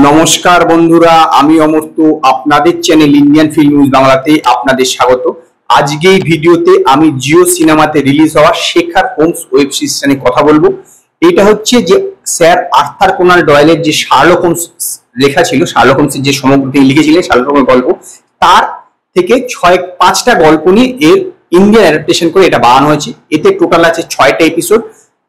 নমস্কার বন্ধুরা, আমি অমর্ত্য আপনাদের চ্যানেল ইন্ডিয়ান ফিল্ম নিউজ বাংলাতে আপনাদের স্বাগত। আজকে এই ভিডিওতে আমি জিও সিনেমাতে রিলিজ হওয়া শেখার হোমস ওয়েব সিরিজ নিয়ে কথা বলবো। এটা হচ্ছে যে স্যার আর্থার কোনান ডয়েলের যে শার্লক হোমস লেখা ছিল, শার্লক হোমসের যে সমগ্র তিনি লিখেছিলেন শার্লক হোমসের গল্প, তার থেকে 5টা গল্প নিয়ে এর ইন্ডিয়ান অ্যাডাপ্টেশন করে এটা বানানো হয়েছে। এতে টোটাল আছে 6টা এপিসোড।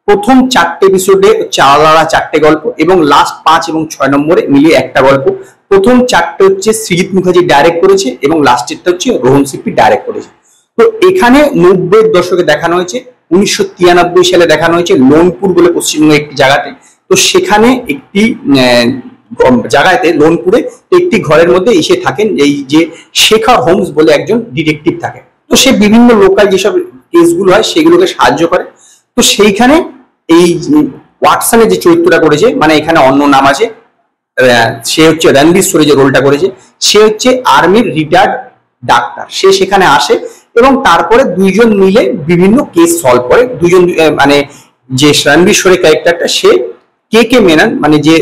প্রথম 4টে এপিসোডে আলাদা 4টে গল্প এবং লাস্ট 5 এবং 6 নম্বরে মিলিয়ে একটা গল্প। প্রথম 4টে হচ্ছে সৃজিত মুখার্জি ডাইরেক্ট করেছে এবং লাস্টেরটা হচ্ছে রোহন সিপ্পি ডাইরেক্ট করেছে। তো এখানে 90-এর দশকে দেখানো হয়েছে, 1993 সালে দেখানো হয়েছে লোনপুর বলে পশ্চিমবঙ্গের একটি জায়গাতে। তো সেখানে একটি জায়গাতে লোনপুরে একটি ঘরের মধ্যে এসে থাকেন এই যে শেখার হোমস বলে একজন ডিটেকটিভ থাকে। তো সে বিভিন্ন লোকাল যেসব কেসগুলো হয় সেগুলোকে সাহায্য করে। তো সেইখানে এই ওয়াটসনের যে চরিত্রটা করেছে, মানে এখানে অন্য নাম আছে, সে হচ্ছে রণবীর শোরে যে রোলটা করেছে, সে হচ্ছে আর্মির রিটায়ার্ড ডাক্তার। সে সেখানে আসে এবং তারপরে দুইজন মিলে বিভিন্ন কেস সলভ করে। দুইজন মানে যে রণবীর শোরে ক্যারেক্টারটা, সে কে মেনন মানে যে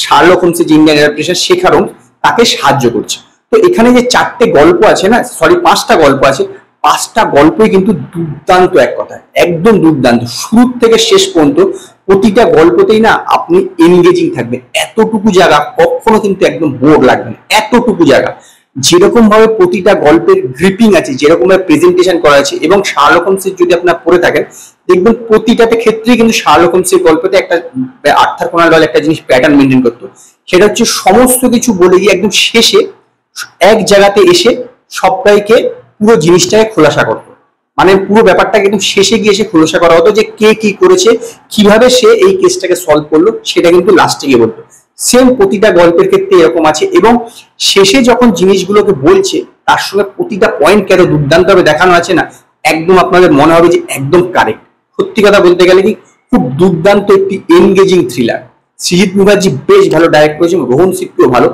শার্লক হোমসের যে ইন্ডিয়ান অ্যাডাপ্টেশন শেখার হোমস, তাকে সাহায্য করছে। তো এখানে যে 4টে গল্প আছে না, সরি 5টা গল্প আছে, 5টা গল্পই কিন্তু দুর্দান্ত, এক কথা একদম দুর্দান্ত। শুরু থেকে শেষ পর্যন্ত প্রতিটা গল্পতেই না আপনি এনগেজিং থাকবেন। এতটুকু জায়গা কখনো কিন্তু একদম বোর লাগবে না। এতটুকু জায়গা যেরকম ভাবে প্রতিটা গল্পের গ্রিপিং আছে, যেরকম ভাবে প্রেজেন্টেশন করা আছে, এবং শার্লক হোমসের যদি আপনার পড়ে থাকেন দেখবেন প্রতিটাতে ক্ষেত্রেই কিন্তু শার্লক হোমসের গল্পতে একটা আর্থার কোনান ডয়েল একটা জিনিস প্যাটার্ন মেনটেন করতো। সেটা হচ্ছে সমস্ত কিছু বলে গিয়ে একদম শেষে এক জায়গাতে এসে সবাইকে পুরো জিনিসটাকে খোলাসা করতো। মানে পুরো ব্যাপারটা কিন্তু শেষে গিয়ে এসে খোলাসা করা হতো যে কে কি করেছে, কিভাবে সে এই কেসটাকে সলভ করলো, সেটা কিন্তু লাস্টে গিয়ে বলতো। সেম প্রতিটা গল্পের ক্ষেত্রে এরকম আছে এবং শেষে যখন জিনিসগুলোকে বলছে তার সঙ্গে প্রতিটা পয়েন্ট কেন দুর্দান্ত ভাবে দেখানো আছে না, একদম আপনাদের মনে হবে যে একদম কারেক্ট। সত্যি কথা বলতে গেলে কি খুব দুর্দান্ত একটি এনগেজিং থ্রিলার। সৃজিত মুখার্জি বেশ ভালো ডাইরেক্ট করেছে, রোহন সিপ্পিও ভালো।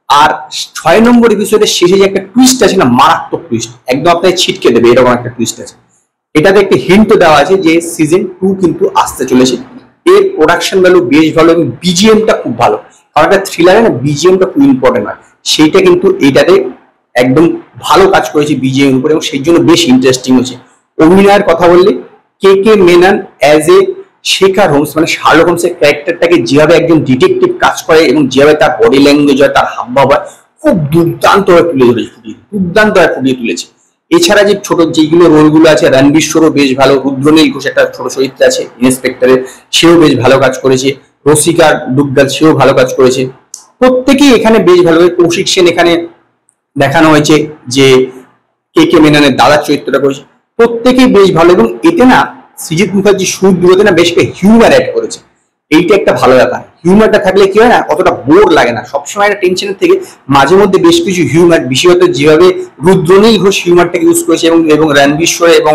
আর 6 নম্বর এপিসোডের শেষে যে একটা টুইস্ট আছে না, মারাত্মক টুইস্ট, একদম আপনাকে ছিটকে দেবে এরকম একটা টুইস্ট আছে। এটাতে একটা হিন্ট দেওয়া আছে যে সিজন 2 কিন্তু আসতে চলেছে। এর প্রোডাকশন ভ্যালু বেশ ভালো এবং বিজিএমটা খুব ভালো, কারণ একটা থ্রিলারে না বিজিএমটা খুব ইম্পর্টেন্ট হয়। সেইটা কিন্তু এইটাতে একদম ভালো কাজ করেছে বিজিএম উপরে এবং সেই জন্য বেশ ইন্টারেস্টিং হয়েছে। অভিনয়ের কথা বললে কে মেনন অ্যাজ এ শেখার হোমস মানে শার্লক হোমসের ক্যারেক্টারটাকে যেভাবে একজন ডিটেকটিভ কাজ করে এবং যেভাবে তার বডি ল্যাঙ্গুয়েজ হয়, তার হাবভাব হয়, খুব দুর্দান্ত ভাবে তুলে ধরেছে, দুর্দান্ত ভাবে ফুটিয়ে তুলেছে। এছাড়া যে ছোট যেগুলো রোলগুলো আছে, রণবীর শোরও বেশ ভালো, রুদ্রনীল ঘোষ একটা ছোট চরিত্র আছে ইন্সপেক্টরের, সেও বেশ ভালো কাজ করেছে, রসিকা ডুগ্গাল সেও ভালো কাজ করেছে। প্রত্যেকেই এখানে বেশ ভালো। কৌশিক সেন এখানে দেখানো হয়েছে যে কে মেননের দাদার চরিত্রটা করেছে, প্রত্যেকেই বেশ ভালো। এবং এতে না সৃজিত মুখার্জি সুর দুটোতে না বেশ হিউমার অ্যাড করেছে। এইটা একটা ভালো ব্যাপার। হিউমারটা থাকলে কি হয় না, অতটা বোর লাগে না, সবসময় একটা টেনশনের থেকে মাঝে মধ্যে বেশ কিছু হিউমার, বিশেষত যেভাবে রুদ্রনীল ঘোষ হিউমারটাকে ইউজ করেছে এবং রণবীর শোরে এবং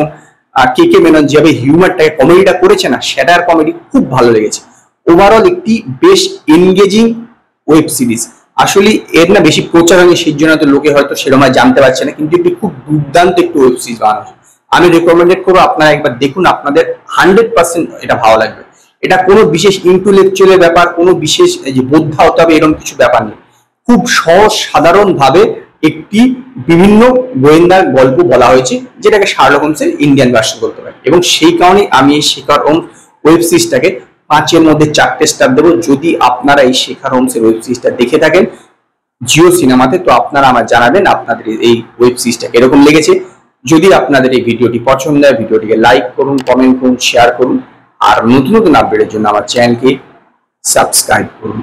কে মেনন যেভাবে হিউমারটাকে কমেডিটা করেছে না, সেটার কমেডি খুব ভালো লেগেছে। ওভারঅল একটি বেশ এনগেজিং ওয়েব সিরিজ। আসলে এর না বেশি প্রচার হয়নি, সেই জন্য তো লোকে হয়তো সেরকম জানতে পারছে না, কিন্তু একটি খুব দুর্দান্ত একটি ওয়েব সিরিজ বানানো। আমি রেকমেন্ডেড করবো আপনারা একবার দেখুন, আপনাদের 100% এটা ভালো লাগবে। এটা কোনো বিশেষ ইন্টেলেকচুয়ালের ব্যাপার, কোনো বিশেষ যে বোদ্ধা হতে হবে এরকম কিছু ব্যাপার নেই। খুব সহজ সাধারণ ভাবে একটি বিভিন্ন গোয়েন্দার গল্প বলা হয়েছে, যেটাকে শার্লক হোমসের ইন্ডিয়ান ভার্সন বলতে পারে। এবং সেই কারণে আমি এই শেখার হোমস ওয়েব সিরিজটাকে 5-এর মধ্যে 4টে স্টার দেবো। যদি আপনারা এই শেখার হোমসের ওয়েব সিরিজটা দেখে থাকেন জিও সিনেমাতে, তো আপনারা আমার জানাবেন আপনাদের এই ওয়েব সিরিজটা কিরকম লেগেছে। যদি আপনাদের এই ভিডিওটি পছন্দ হয়, ভিডিওটিকে লাইক করুন, কমেন্ট করুন, শেয়ার করুন, আর নতুন নতুন আপডেটের জন্য আমার চ্যানেলকে সাবস্ক্রাইব করুন।